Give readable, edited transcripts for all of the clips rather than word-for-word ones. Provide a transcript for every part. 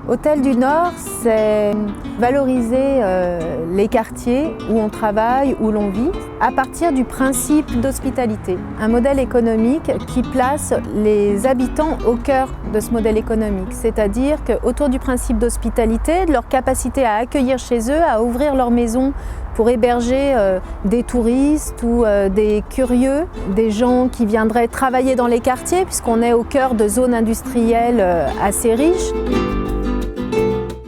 Hôtel du Nord, c'est valoriser les quartiers où on travaille, où l'on vit, à partir du principe d'hospitalité. Un modèle économique qui place les habitants au cœur de ce modèle économique. C'est-à-dire qu'autour du principe d'hospitalité, de leur capacité à accueillir chez eux, à ouvrir leurs maisons pour héberger des touristes ou des curieux, des gens qui viendraient travailler dans les quartiers, puisqu'on est au cœur de zones industrielles assez riches.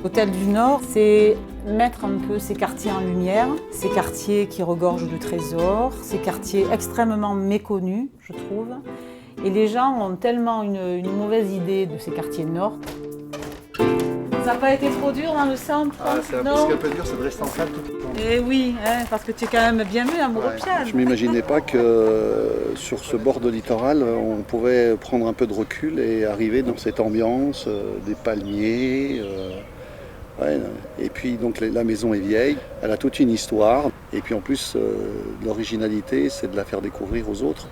Hôtel du Nord, c'est mettre un peu ces quartiers en lumière, ces quartiers qui regorgent de trésors, ces quartiers extrêmement méconnus, je trouve. Et les gens ont tellement une mauvaise idée de ces quartiers nord. Ça n'a pas été trop dur dans le centre? C'est un peu dur, c'est de rester en salle tout le temps. Eh oui, parce que tu es quand même bien vu à Maurepiane. Je ne m'imaginais pas que sur ce bord de littoral, on pouvait prendre un peu de recul et arriver dans cette ambiance, des palmiers. Et puis donc la maison est vieille, elle a toute une histoire. Et puis en plus, l'originalité, c'est de la faire découvrir aux autres.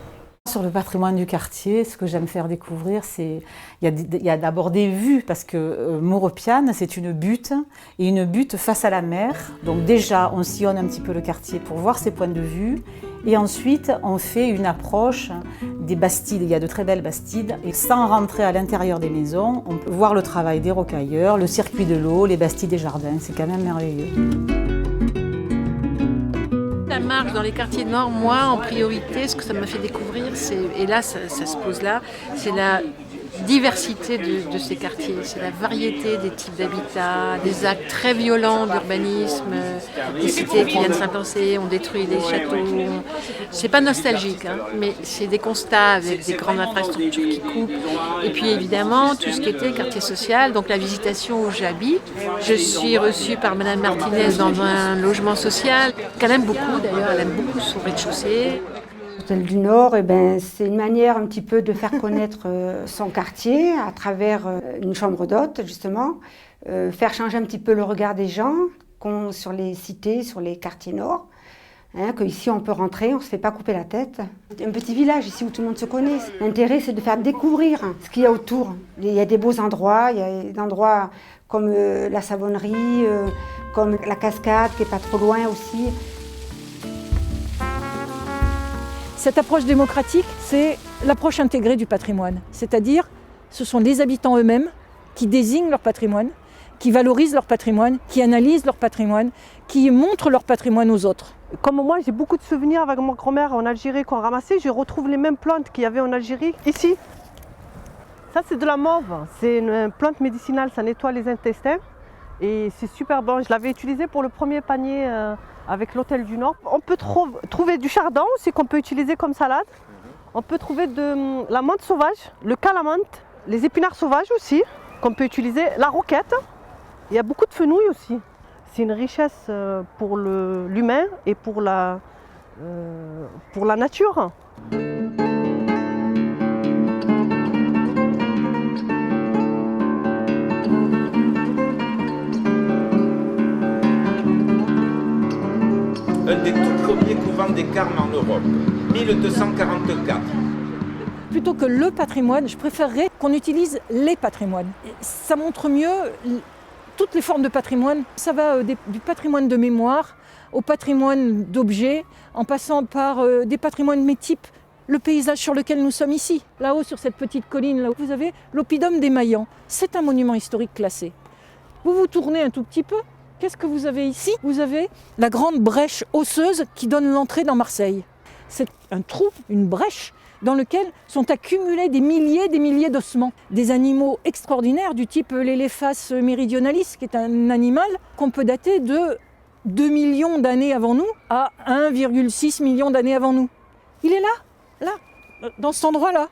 Sur le patrimoine du quartier, ce que j'aime faire découvrir, il y a d'abord des vues, parce que Maurepiane, c'est une butte, et une butte face à la mer. Donc déjà, on sillonne un petit peu le quartier pour voir ses points de vue, et ensuite, on fait une approche des bastides. Il y a de très belles bastides, et sans rentrer à l'intérieur des maisons, on peut voir le travail des rocailleurs, le circuit de l'eau, les bastides des jardins. C'est quand même merveilleux. La marche dans les quartiers nord, moi, en priorité, ce que ça m'a fait découvrir, et là, ça se pose là, c'est la diversité de ces quartiers, c'est la variété des types d'habitat, des actes très violents d'urbanisme, des cités qui viennent s'implanter, on détruit des châteaux. C'est pas nostalgique, mais c'est des constats avec des grandes infrastructures qui coupent. Et puis évidemment, tout ce qui était quartier social, donc la visitation où j'habite. Je suis reçue par Madame Martinez dans un logement social, qu'elle aime beaucoup d'ailleurs, elle aime beaucoup son rez-de-chaussée. L'Hôtel du Nord, c'est une manière un petit peu de faire connaître son quartier à travers une chambre d'hôte, justement, faire changer un petit peu le regard des gens sur les cités, sur les quartiers nord, qu'ici on peut rentrer, on ne se fait pas couper la tête. Un petit village ici où tout le monde se connaît. L'intérêt, c'est de faire découvrir ce qu'il y a autour. Il y a des beaux endroits, il y a des endroits comme la Savonnerie, comme la cascade qui n'est pas trop loin aussi. Cette approche démocratique, c'est l'approche intégrée du patrimoine. C'est-à-dire, ce sont les habitants eux-mêmes qui désignent leur patrimoine, qui valorisent leur patrimoine, qui analysent leur patrimoine, qui montrent leur patrimoine aux autres. Comme moi, j'ai beaucoup de souvenirs avec ma grand-mère en Algérie qu'on ramassait. Je retrouve les mêmes plantes qu'il y avait en Algérie ici. Ça, c'est de la mauve. C'est une plante médicinale, ça nettoie les intestins. Et c'est super bon. Je l'avais utilisé pour le premier panier avec l'Hôtel du Nord. On peut trouver du chardon aussi qu'on peut utiliser comme salade. On peut trouver de la menthe sauvage, le calamante, les épinards sauvages aussi qu'on peut utiliser, la roquette. Il y a beaucoup de fenouil aussi. C'est une richesse pour l'humain et pour la nature. Un des tout premiers couvents des Carmes en Europe, 1244. Plutôt que le patrimoine, je préférerais qu'on utilise les patrimoines. Ça montre mieux toutes les formes de patrimoine. Ça va du patrimoine de mémoire au patrimoine d'objets, en passant par des patrimoines mais type le paysage sur lequel nous sommes ici. Là-haut, sur cette petite colline, là où vous avez l'oppidum des Mayans. C'est un monument historique classé. Vous vous tournez un tout petit peu. Qu'est-ce que vous avez ici? Vous avez la grande brèche osseuse qui donne l'entrée dans Marseille. C'est un trou, une brèche, dans lequel sont accumulés des milliers d'ossements. Des animaux extraordinaires du type l'Elephas meridionalis, qui est un animal qu'on peut dater de 2 millions d'années avant nous à 1,6 million d'années avant nous. Il est là, dans cet endroit-là.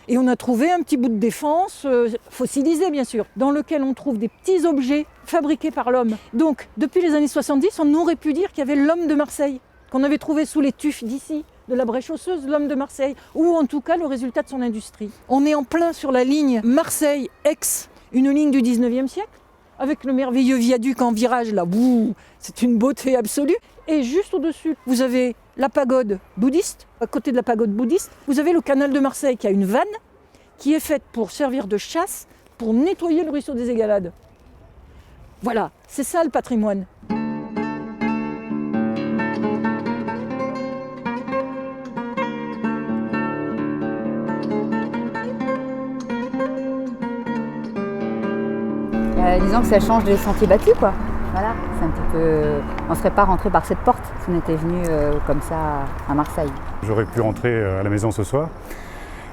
Et on a trouvé un petit bout de défense, fossilisé bien sûr, dans lequel on trouve des petits objets fabriqués par l'homme. Donc, depuis les années 70, on aurait pu dire qu'il y avait l'homme de Marseille, qu'on avait trouvé sous les tufs d'ici, de la brèche osseuse, l'homme de Marseille, ou en tout cas le résultat de son industrie. On est en plein sur la ligne Marseille-Aix, une ligne du 19e siècle, avec le merveilleux viaduc en virage, là, bouh, c'est une beauté absolue. Et juste au-dessus, vous avez la pagode bouddhiste. À côté de la pagode bouddhiste, vous avez le canal de Marseille qui a une vanne qui est faite pour servir de chasse, pour nettoyer le ruisseau des Égalades. Voilà, c'est ça le patrimoine. Disons que ça change des sentiers battus, quoi. Voilà, c'est un petit peu... On ne serait pas rentré par cette porte si on était venu comme ça à Marseille. J'aurais pu rentrer à la maison ce soir,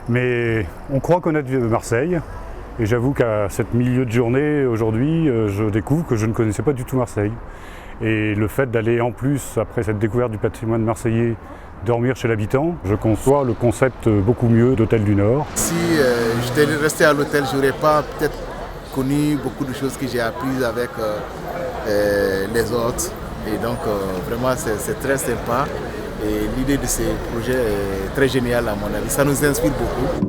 mais on croit connaître Marseille. Et j'avoue qu'à cette milieu de journée, aujourd'hui, je découvre que je ne connaissais pas du tout Marseille. Et le fait d'aller en plus, après cette découverte du patrimoine marseillais, dormir chez l'habitant, je conçois le concept beaucoup mieux d'Hôtel du Nord. Si j'étais resté à l'hôtel, je n'aurais pas peut-être connu beaucoup de choses que j'ai apprises avec les autres. Et donc vraiment c'est très sympa. Et l'idée de ces projets est très géniale à mon avis. Ça nous inspire beaucoup.